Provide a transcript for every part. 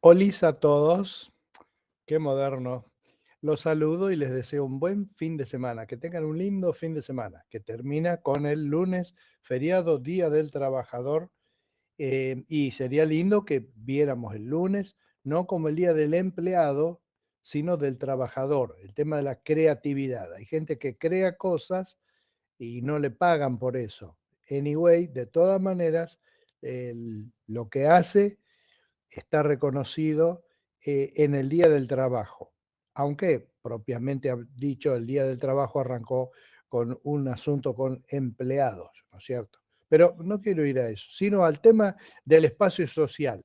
Olis a todos, qué moderno. Los saludo y les deseo un buen fin de semana, que tengan un lindo fin de semana, que termina con el lunes, feriado, Día del Trabajador, y sería lindo que viéramos el lunes, no como el Día del Empleado, sino del trabajador, el tema de la creatividad. Hay gente que crea cosas y no le pagan por eso. Anyway, de todas maneras, lo que hace está reconocido en el Día del Trabajo, aunque propiamente dicho el Día del Trabajo arrancó con un asunto con empleados, ¿no es cierto? Pero no quiero ir a eso, sino al tema del espacio social.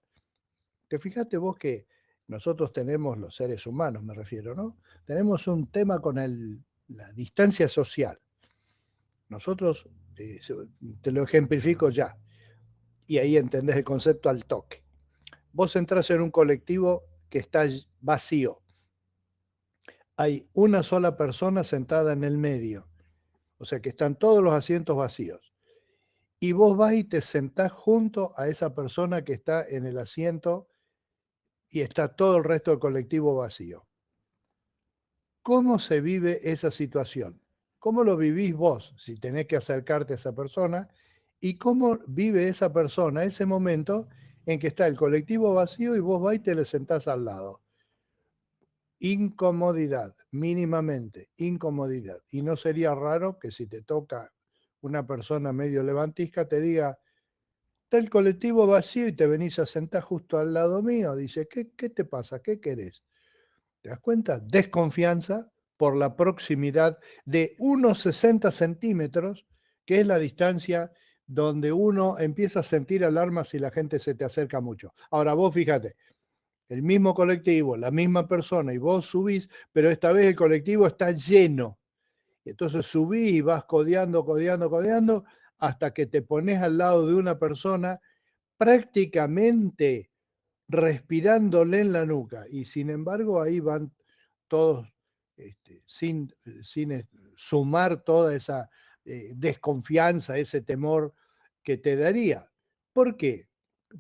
¿Te fijaste vos que nosotros tenemos, los seres humanos me refiero, ¿no? Tenemos un tema con la distancia social. Nosotros, te lo ejemplifico ya, y ahí entendés el concepto al toque. Vos entras en un colectivo que está vacío. Hay una sola persona sentada en el medio, o sea que están todos los asientos vacíos. Y vos vas y te sentás junto a esa persona que está en el asiento y está todo el resto del colectivo vacío. ¿Cómo se vive esa situación? ¿Cómo lo vivís vos si tenés que acercarte a esa persona? ¿Y cómo vive esa persona ese momento en que está el colectivo vacío y vos vas y te le sentás al lado? Incomodidad, mínimamente, incomodidad. Y no sería raro que si te toca una persona medio levantisca te diga, está el colectivo vacío y te venís a sentar justo al lado mío. Dice, ¿qué te pasa? ¿Qué querés? ¿Te das cuenta? Desconfianza por la proximidad de unos 60 centímetros, que es la distancia donde uno empieza a sentir alarma si la gente se te acerca mucho. Ahora vos fíjate, el mismo colectivo, la misma persona, y vos subís, pero esta vez el colectivo está lleno. Entonces subís y vas codeando, codeando, codeando, hasta que te pones al lado de una persona prácticamente respirándole en la nuca. Y sin embargo, ahí van todos sin sumar toda esa desconfianza, ese temor que te daría. ¿Por qué?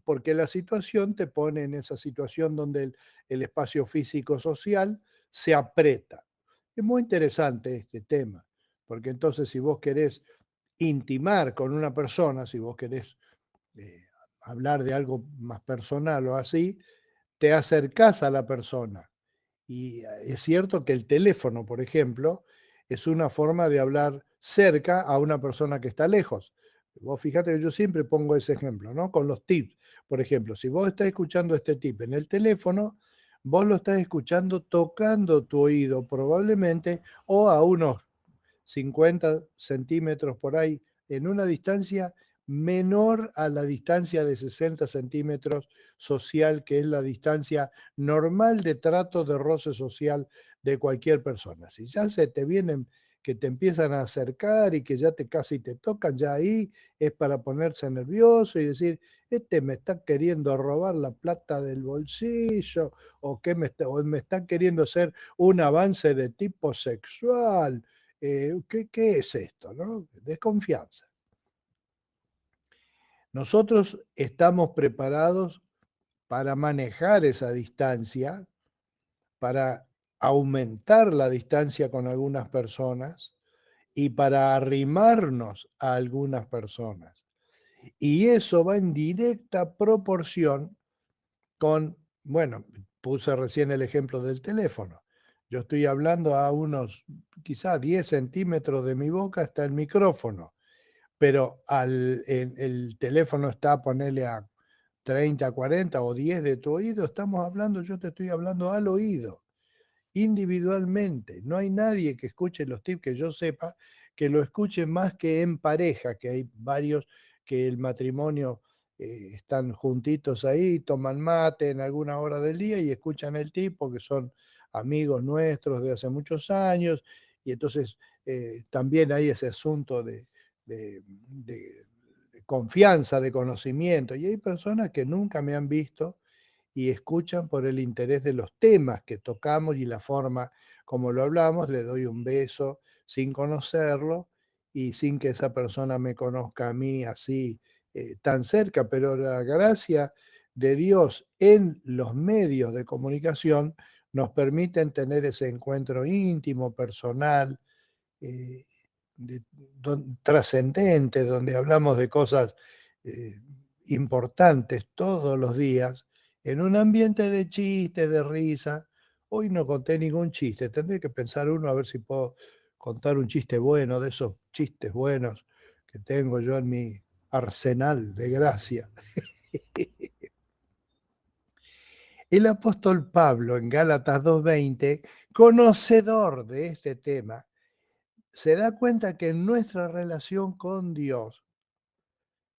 Porque la situación te pone en esa situación donde el espacio físico social se aprieta. Es muy interesante este tema, porque entonces si vos querés intimar con una persona, si vos querés eh, hablar de algo más personal o así, te acercás a la persona. Y es cierto que el teléfono, por ejemplo, es una forma de hablar cerca a una persona que está lejos. Vos fíjate que yo siempre pongo ese ejemplo, ¿no? Con los tips. Por ejemplo, si vos estás escuchando este tip en el teléfono, vos lo estás escuchando tocando tu oído probablemente o a unos 50 centímetros por ahí, en una distancia menor a la distancia de 60 centímetros social, que es la distancia normal de trato de roce social de cualquier persona. Si ya se te vienen, que te empiezan a acercar y que ya te casi te tocan, ya ahí es para ponerse nervioso y decir, este me está queriendo robar la plata del bolsillo o que o me está queriendo hacer un avance de tipo sexual. ¿Qué es esto? ¿No? Desconfianza. Nosotros estamos preparados para manejar esa distancia, para aumentar la distancia con algunas personas y para arrimarnos a algunas personas. Y eso va en directa proporción con, bueno, puse recién el ejemplo del teléfono. Yo estoy hablando a unos quizá 10 centímetros de mi boca está el micrófono, pero el teléfono está, ponerle a 30, 40 o 10 de tu oído, estamos hablando, yo te estoy hablando al oído, individualmente. No hay nadie que escuche los tips que yo sepa, que lo escuche más que en pareja, que hay varios que el matrimonio están juntitos ahí, toman mate en alguna hora del día y escuchan el tip porque son amigos nuestros de hace muchos años, y entonces también hay ese asunto de confianza, de conocimiento, y hay personas que nunca me han visto y escuchan por el interés de los temas que tocamos y la forma como lo hablamos. Le doy un beso sin conocerlo y sin que esa persona me conozca a mí así tan cerca, pero la gracia de Dios en los medios de comunicación nos permiten tener ese encuentro íntimo, personal, eh, trascendente, donde hablamos de cosas eh, importantes todos los días, en un ambiente de chiste, de risa. Hoy no conté ningún chiste, tendré que pensar uno a ver si puedo contar un chiste bueno, de esos chistes buenos que tengo yo en mi arsenal de gracia. El apóstol Pablo en Gálatas 2:20, conocedor de este tema, se da cuenta que en nuestra relación con Dios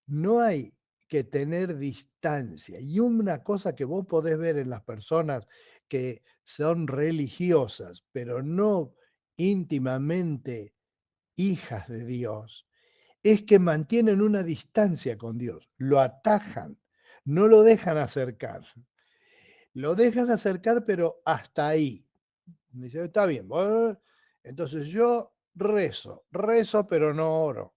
no hay que tener distancia. Y una cosa que vos podés ver en las personas que son religiosas, pero no íntimamente hijas de Dios, es que mantienen una distancia con Dios, lo atajan, no lo dejan acercar. Lo dejan acercar, pero hasta ahí. Dice, está bien. Entonces yo rezo, pero no oro.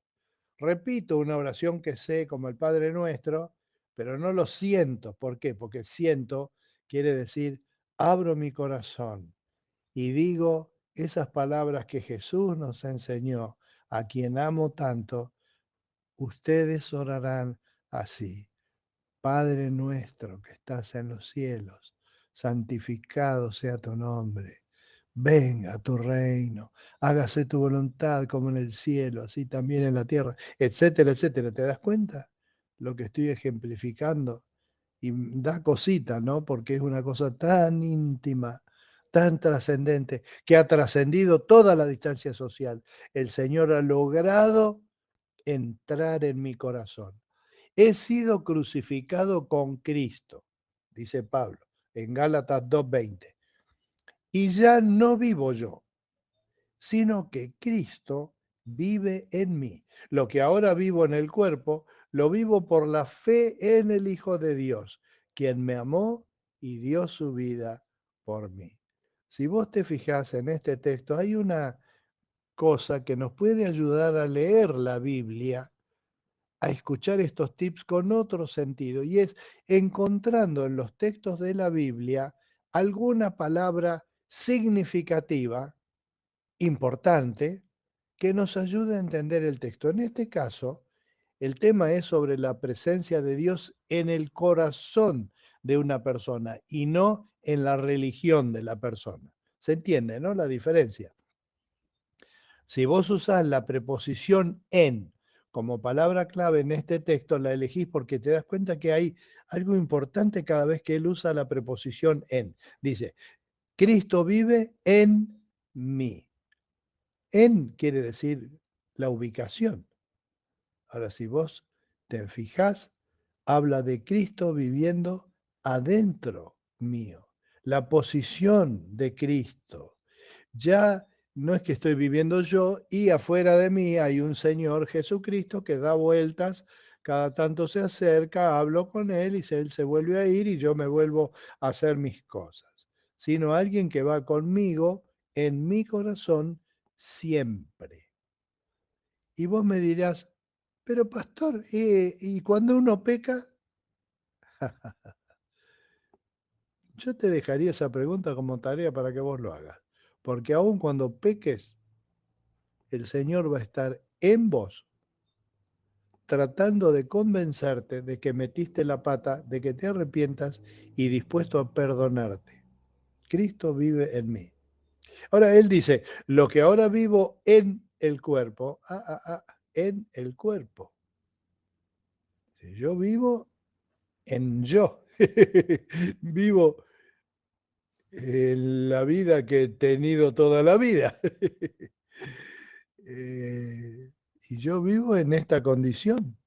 Repito una oración que sé como el Padre Nuestro, pero no lo siento. ¿Por qué? Porque siento quiere decir, abro mi corazón y digo esas palabras que Jesús nos enseñó, a quien amo tanto, ustedes orarán así. Padre nuestro que estás en los cielos, santificado sea tu nombre. Venga tu reino, hágase tu voluntad como en el cielo, así también en la tierra, etcétera, etcétera. ¿Te das cuenta lo que estoy ejemplificando? Y da cosita, ¿no? Porque es una cosa tan íntima, tan trascendente, que ha trascendido toda la distancia social. El Señor ha logrado entrar en mi corazón. He sido crucificado con Cristo, dice Pablo en Gálatas 2:20. Y ya no vivo yo, sino que Cristo vive en mí. Lo que ahora vivo en el cuerpo, lo vivo por la fe en el Hijo de Dios, quien me amó y dio su vida por mí. Si vos te fijás en este texto, hay una cosa que nos puede ayudar a leer la Biblia, a escuchar estos tips con otro sentido, y es encontrando en los textos de la Biblia alguna palabra significativa, importante, que nos ayude a entender el texto. En este caso, el tema es sobre la presencia de Dios en el corazón de una persona y no en la religión de la persona. ¿Se entiende, no? La diferencia. Si vos usás la preposición en como palabra clave en este texto, la elegís porque te das cuenta que hay algo importante cada vez que él usa la preposición en. Dice, Cristo vive en mí. En quiere decir la ubicación. Ahora, si vos te fijás, habla de Cristo viviendo adentro mío. La posición de Cristo. Ya no es que estoy viviendo yo y afuera de mí hay un Señor Jesucristo que da vueltas, cada tanto se acerca, hablo con Él y Él se vuelve a ir y yo me vuelvo a hacer mis cosas, sino alguien que va conmigo en mi corazón siempre. Y vos me dirás, pero pastor, ¿y cuando uno peca? Yo te dejaría esa pregunta como tarea para que vos lo hagas, porque aun cuando peques, el Señor va a estar en vos, tratando de convencerte de que metiste la pata, de que te arrepientas y dispuesto a perdonarte. Cristo vive en mí. Ahora Él dice, lo que ahora vivo en el cuerpo, en el cuerpo. Yo vivo en yo. Vivo la vida que he tenido toda la vida. Eh, y yo vivo en esta condición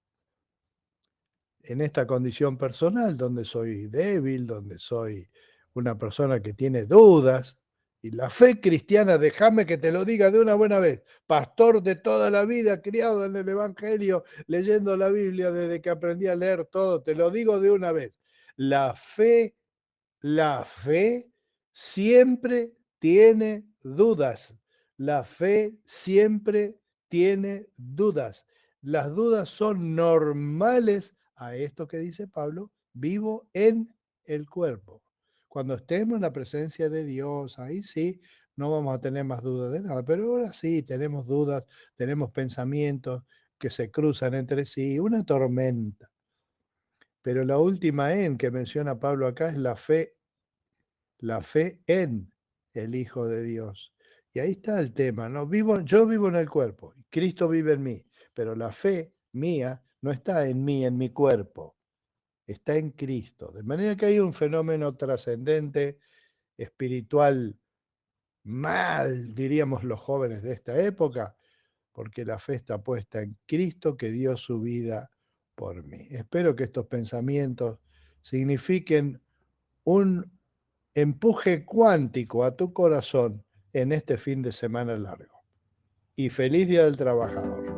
personal, donde soy débil, donde soy una persona que tiene dudas. Y la fe cristiana, déjame que te lo diga de una buena vez, pastor de toda la vida, criado en el Evangelio, leyendo la Biblia desde que aprendí a leer todo, te lo digo de una vez. La fe la fe siempre tiene dudas. La fe siempre tiene dudas. Las dudas son normales a esto que dice Pablo vivo en el cuerpo. Cuando estemos en la presencia de Dios, ahí sí, no vamos a tener más dudas de nada, pero ahora sí tenemos dudas, tenemos pensamientos que se cruzan entre sí, una tormenta. Pero la última en que menciona Pablo acá es la fe en el Hijo de Dios. Y ahí está el tema, ¿no? Yo vivo en el cuerpo, Cristo vive en mí, pero la fe mía no está en mí, en mi cuerpo, está en Cristo. De manera que hay un fenómeno trascendente, espiritual, mal, diríamos los jóvenes de esta época, porque la fe está puesta en Cristo que dio su vida por mí. Espero que estos pensamientos signifiquen un empuje cuántico a tu corazón en este fin de semana largo. Y feliz Día del Trabajador.